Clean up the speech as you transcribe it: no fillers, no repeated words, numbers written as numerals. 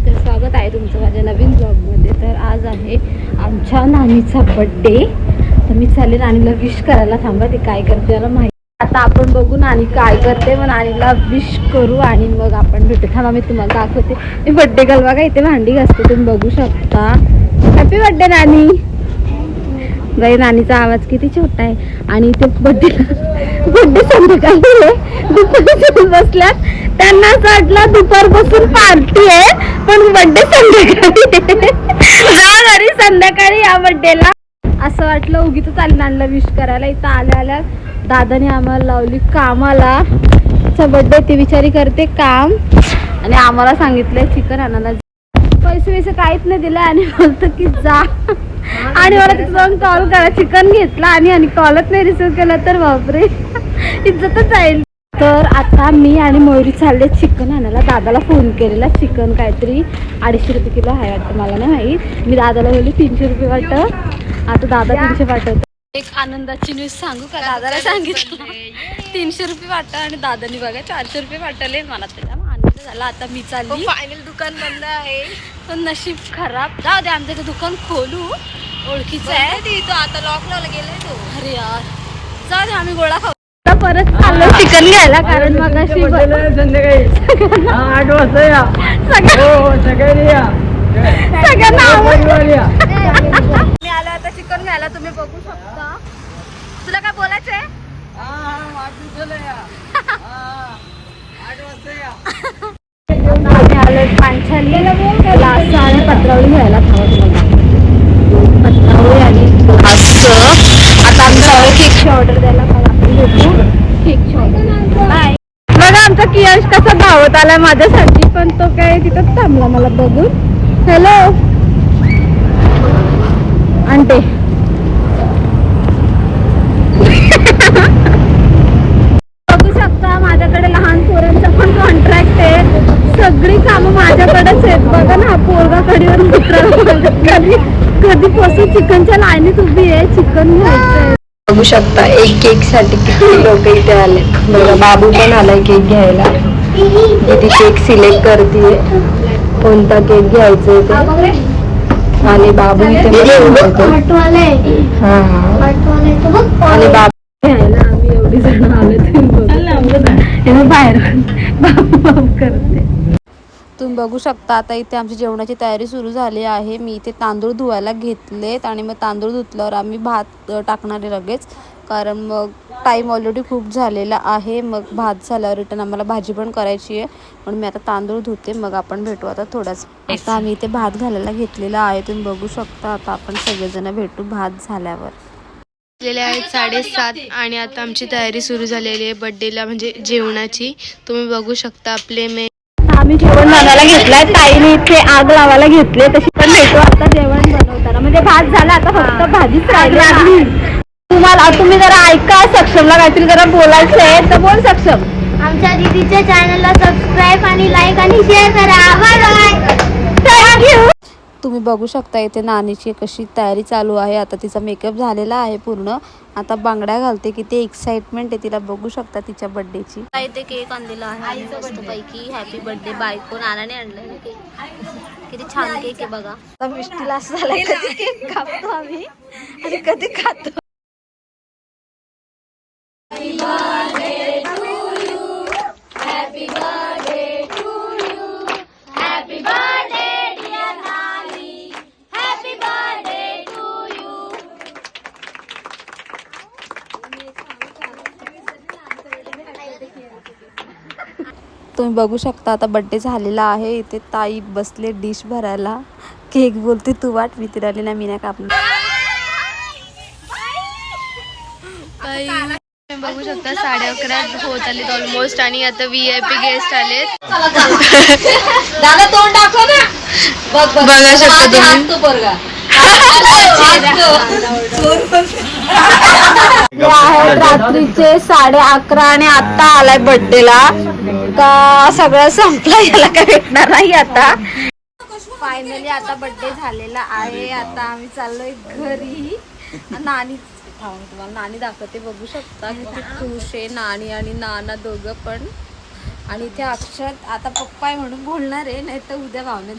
नमस्कार, स्वागत आहे तुमचं माझ्या नवीन ब्लॉगमध्ये. तर आज आहे आमच्या नानीचा बड्डे. तर मी चालेल नानीला विश करायला. थांबा ती काय करते त्याला माहिती. आता आपण बघू नानी काय करते. मग नानीला विश करू आणि मग आपण भेटू. थांबा मी तुम्हाला दाखवते. मी बड्डे गर्ल बघा इथे भांडी घासते, तुम्ही बघू शकता. हॅपी बड्डे नानी. बाई नानीचा आवाज किती छोटा आहे. आणि ते बड्डे संध्याकाळी दुपारी बसल्यात. त्यांना असं वाटलं दुपारपासून पार्टी आहे, पण बड्डे संध्याकाळी घरी संध्याकाळी या बड्डेला. असं वाटलं उगीच चाललं नानीला विश करायला. इथं आल्या आल्या दादाने आम्हाला लावली कामाला. तिचा बड्डे ती विचारी करते काम, आणि आम्हाला सांगितलंय चिकन आणायला. पैसे काहीच नाही दिले आणि बोलतो की जा. आणि मला तिथं जाऊन कॉल करा. चिकन घेतला आणि कॉलच नाही रिसिव्ह केला तर बापरे इज्जतच जाईल. तर आता मी आणि मयुरी चालले चिकन आणायला. दादाला फोन केलेला. चिकन काहीतरी 250 रुपये किलो आहे वाटतं, मला नाही माहीत. मी दादाला बोलली 300 रुपये वाटतं. आता दादा 300 पाठवतो. एक आनंदाची न्यूज सांगू का? दादाला सांगितलं 300 रुपये वाटतं आणि दादानी बघा 400 रुपये वाटले. मला त्याच्या आनंद झाला. आता मी चालली. फायनल दुकान बंद आहे, पण नशीब खराब. जाऊ दे, आमचं दुकान खोलू. ओळखीचं आहे तो आता लॉक लावला गेलाय तो. अरे यार जाऊ दे, आम्ही गोळा खाऊ. परत चाललो चिकन घ्यायला, कारण मग अशी संध्याकाळी 8 वाजता या. सगळ्यांनी या. मी आलो आता चिकन घ्यायला. तुम्ही बघू शकता. तुला काय बोलायचंय? आम्ही आलो पांचाली, लासा आणि पत्रावळी घ्यायला. पत्रावळी आणि आता आमच्या केकची ऑर्डर द्यायला आपण घेतो. केकची ऑर्डर बाय. बघा आमचा कियश कसा धावत आलाय माझ्यासाठी, पण तो काय तिथंच थांबला मला बघून. हॅलो आंटे. बघू शकता माझ्याकडे लहान पोरांचा पण कॉन्ट्रॅक्ट आहे. सगळी कामं माझ्याकडेच आहेत. बघा ना, पोरगा कडीवर कधीपासून चिकनच्या लाईनीत उभी आहे. चिकन घ्यायचंय. बघू शकता एक केक साठी किती लोक इथे आले. बघा बाबू पण आलाय केक घ्यायला. ती केक सिलेक्ट करते कोणता केक घ्यायचा ते. आणि बाबू इथे आणि बाबू घ्यायला आम्ही एवढी जण आलो. बाहेर बाबू करते. तुम्ही बघू शकता आता इथे आमची जेवणाची तयारी सुरू झाली आहे. मी इथे तांदूळ धुवायला घेतलेत आणि मग तांदूळ धुतल्यावर आम्ही भात टाकणार आहे लगेच, कारण मग टाईम ऑलरेडी खूप झालेला आहे. मग भात झाल्यावर रिटर्न आम्हाला भाजी पण करायची आहे, म्हणून मी आता तांदूळ धुते. मग आपण भेटू आता थोडाच. आता आम्ही इथे भात घालायला घेतलेला आहे. तुम्ही बघू शकता. आता आपण सगळेजण भेटू भात झाल्यावर. आहेत 7:30 आणि आता आमची तयारी सुरू झालेली आहे बर्थडेला, म्हणजे जेवणाची. तुम्ही बघू शकता आपले आम्ही जेवण बनवायला घेतलाय. ताईने इथे आग लावायला घेतले. तशी पण भेटू आता जेवण बनवताना. म्हणजे भात झाला, आता फक्त भाजीच राहिली. तुम्ही जरा ऐका. सक्षमला काहीतरी जरा बोलायचं आहे तर बोल सक्षम. आमच्या दीदीच्या चॅनलला सबस्क्राईब आणि लाईक आणि शेअर करा. बाय. थँक्यू. तुम्ही बघू शकता इथे नानीची कशी तयारी चालू आहे. आता तिचा मेकअप झालेला आहे पूर्ण. आता बांगड्या घालते. किती एक्साइटमेंट आहे तिला. बघू शकता तिच्या बर्थडेची. इथे केक आणलेला आहे मस्तपैकी. Happy birthday. बायको नानाने आणलं केक. किती छान केक आहे बघा. आता मिष्टीला असं झालंय, कधी केक कापतो आम्ही आणि कधी खातो. तुम्ही बघू शकता आता बड्डे झालेला आहे. इथे ताई बसले डिश भरायला. केक बोलते तू वाट, मी तिला आली ना, मी नाही कापली. बघू शकता 11:30 होत आलेत ऑलमोस्ट, आणि आता VIP गेस्ट आलेत. दादा तोंड दाखव ना. बघा शकता तुम्ही. रात्रीचे 11:30 आणि आता आलाय बर्थडेला. का सगळं संपलं, याला काय भेटणार नाही आता. फायनली आता बर्थडे झालेला आहे. आता आम्ही चाललोय घरी. नानी तुम्हाला नानी दाखवते. बघू शकता किती खुश आहे नानी आणि नाना दोघं पण. आणि इथे अक्षत आता पप्पा आहे म्हणून बोलणार आहे, नाही तर उद्या भावने